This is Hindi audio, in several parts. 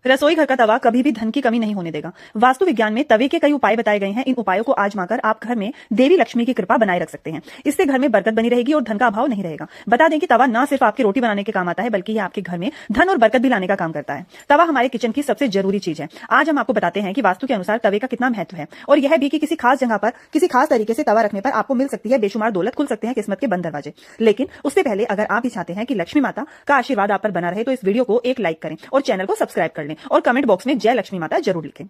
रसोई घर का तवा कभी भी धन की कमी नहीं होने देगा। वास्तु विज्ञान में तवे के कई उपाय बताए गए हैं। इन उपायों को आजमाकर आप घर में देवी लक्ष्मी की कृपा बनाए रख सकते हैं। इससे घर में बरकत बनी रहेगी और धन का अभाव नहीं रहेगा। बता दें कि तवा न सिर्फ आपकी रोटी बनाने के काम आता है, बल्कि यह आपके घर में धन और बरकत भी लाने का काम करता है। तवा हमारे किचन की सबसे जरूरी चीज है। आज हम आपको बताते हैं कि वास्तु के अनुसार तवे का कितना महत्व है, और यह भी कि किसी खास जगह पर किसी खास तरीके से तवा रखने पर आपको मिल सकती है बेशुमार दौलत, खुल सकते हैं किस्मत के बंद दरवाजे। लेकिन उससे पहले अगर आप भी चाहते हैं कि लक्ष्मी माता का आशीर्वाद आप पर बना रहे, तो इस वीडियो को एक लाइक करें और चैनल को सब्सक्राइब कर लें और कमेंट बॉक्स में जय लक्ष्मी माता जरूर लिखें।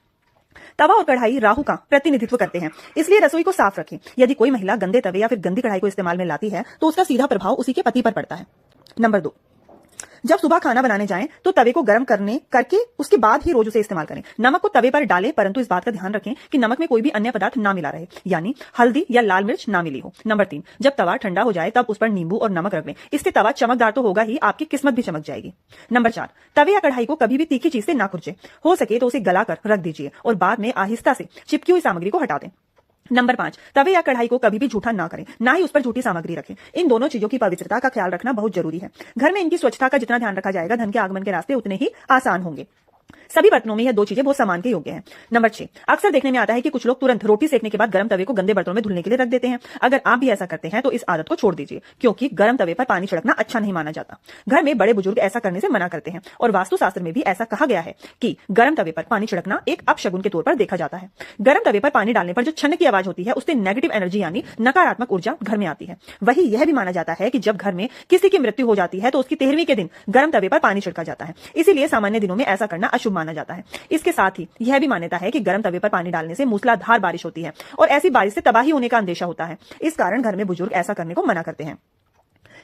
तवा और कढ़ाई राहु का प्रतिनिधित्व करते हैं, इसलिए रसोई को साफ रखें। यदि कोई महिला गंदे तवे या फिर गंदी कढ़ाई को इस्तेमाल में लाती है, तो उसका सीधा प्रभाव उसी के पति पर पड़ता है। नंबर 2, जब सुबह खाना बनाने जाएं तो तवे को गर्म करके उसके बाद ही रोज उसे इस्तेमाल करें। नमक को तवे पर डालें, परंतु इस बात का ध्यान रखें कि नमक में कोई भी अन्य पदार्थ ना मिला रहे, यानी हल्दी या लाल मिर्च ना मिली हो। नंबर 3, जब तवा ठंडा हो जाए तब उस पर नींबू और नमक रख लें। इससे तवा चमकदार तो होगा ही, आपकी किस्मत भी चमक जाएगी। नंबर 4, तवे या कढ़ाई को कभी भी तीखी चीज से ना खुरचे। हो सके तो उसे गलाकर रख दीजिए और बाद में आहिस्ता से चिपकी हुई सामग्री को हटा दें। नंबर 5, तवे या कढ़ाई को कभी भी झूठा ना करें, ना ही उस पर झूठी सामग्री रखें। इन दोनों चीजों की पवित्रता का ख्याल रखना बहुत जरूरी है। घर में इनकी स्वच्छता का जितना ध्यान रखा जाएगा, धन के आगमन के रास्ते उतने ही आसान होंगे। सभी बर्तनों में यह दो चीजें बहुत समान के योग्य हैं। नंबर 6, अक्सर देखने में आता है कि कुछ लोग तुरंत रोटी सेकने के बाद गर्म तवे को गंदे बर्तनों में धुलने के लिए रख देते हैं। अगर आप भी ऐसा करते हैं तो इस आदत को छोड़ दीजिए, क्योंकि गर्म तवे पर पानी छिड़कना अच्छा नहीं माना जाता। घर में बड़े बुजुर्ग ऐसा करने से मना करते हैं, और वास्तुशास्त्र में भी ऐसा कहा गया है कि गर्म तवे पर पानी छिड़कना एक अपशगुन के तौर पर देखा जाता है। गर्म तवे पर पानी डालने पर जो छन्न की आवाज होती है, उससे नेगेटिव एनर्जी यानी नकारात्मक ऊर्जा घर में आती है। वही यह भी माना जाता है कि जब घर में किसी की मृत्यु हो जाती है तो उसकी 13वीं के दिन गर्म तवे पर पानी छिड़का जाता है। इसीलिए सामान्य दिनों में ऐसा करना अशुभ माना जाता है। इसके साथ ही यह भी मान्यता है कि गर्म तवे पर पानी डालने से मूसलाधार बारिश होती है, और ऐसी बारिश से तबाही होने का अंदेशा होता है। इस कारण घर में बुजुर्ग ऐसा करने को मना करते हैं।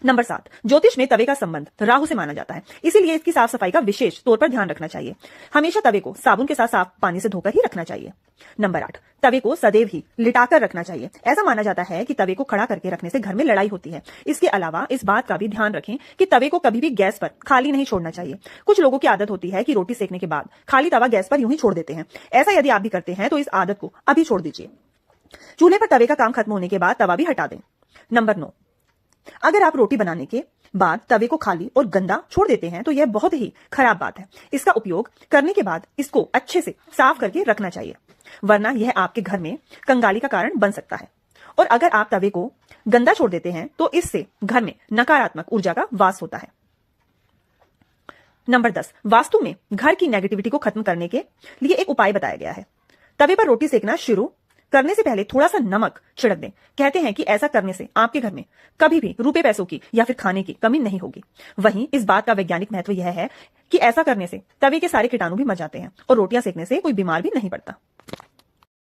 नंबर 7, ज्योतिष में तवे का संबंध राहु से माना जाता है, इसीलिए इसकी साफ सफाई का विशेष तौर पर ध्यान रखना चाहिए। हमेशा तवे को साबुन के साथ साफ पानी से धोकर ही रखना चाहिए। नंबर 8, तवे को सदैव ही लिटाकर रखना चाहिए। ऐसा माना जाता है कि तवे को खड़ा करके रखने से घर में लड़ाई होती है। इसके अलावा इस बात का भी ध्यान रखें कि तवे को कभी भी गैस पर खाली नहीं छोड़ना चाहिए। कुछ लोगों की आदत होती है कि रोटी सेकने के बाद खाली तवा गैस पर यूं ही छोड़ देते हैं। ऐसा यदि आप भी करते हैं तो इस आदत को अभी छोड़ दीजिए। चूल्हे पर तवे का काम खत्म होने के बाद तवा भी हटा दें। नंबर 9, अगर आप रोटी बनाने के बाद तवे को खाली और गंदा छोड़ देते हैं तो यह बहुत ही खराब बात है। इसका उपयोग करने के बाद इसको अच्छे से साफ करके रखना चाहिए, वरना यह आपके घर में कंगाली का कारण बन सकता है। और अगर आप तवे को गंदा छोड़ देते हैं तो इससे घर में नकारात्मक ऊर्जा का वास होता है। नंबर 10, वास्तु में घर की नेगेटिविटी को खत्म करने के लिए एक उपाय बताया गया है। तवे पर रोटी सेकना शुरू करने से पहले थोड़ा सा नमक छिड़क दें। कहते हैं कि ऐसा करने से आपके घर में कभी भी रुपए पैसों की या फिर खाने की कमी नहीं होगी। वहीं इस बात का वैज्ञानिक महत्व यह है कि ऐसा करने से तवे के सारे कीटाणु भी मर जाते हैं और रोटियां सेकने से कोई बीमार भी नहीं पड़ता।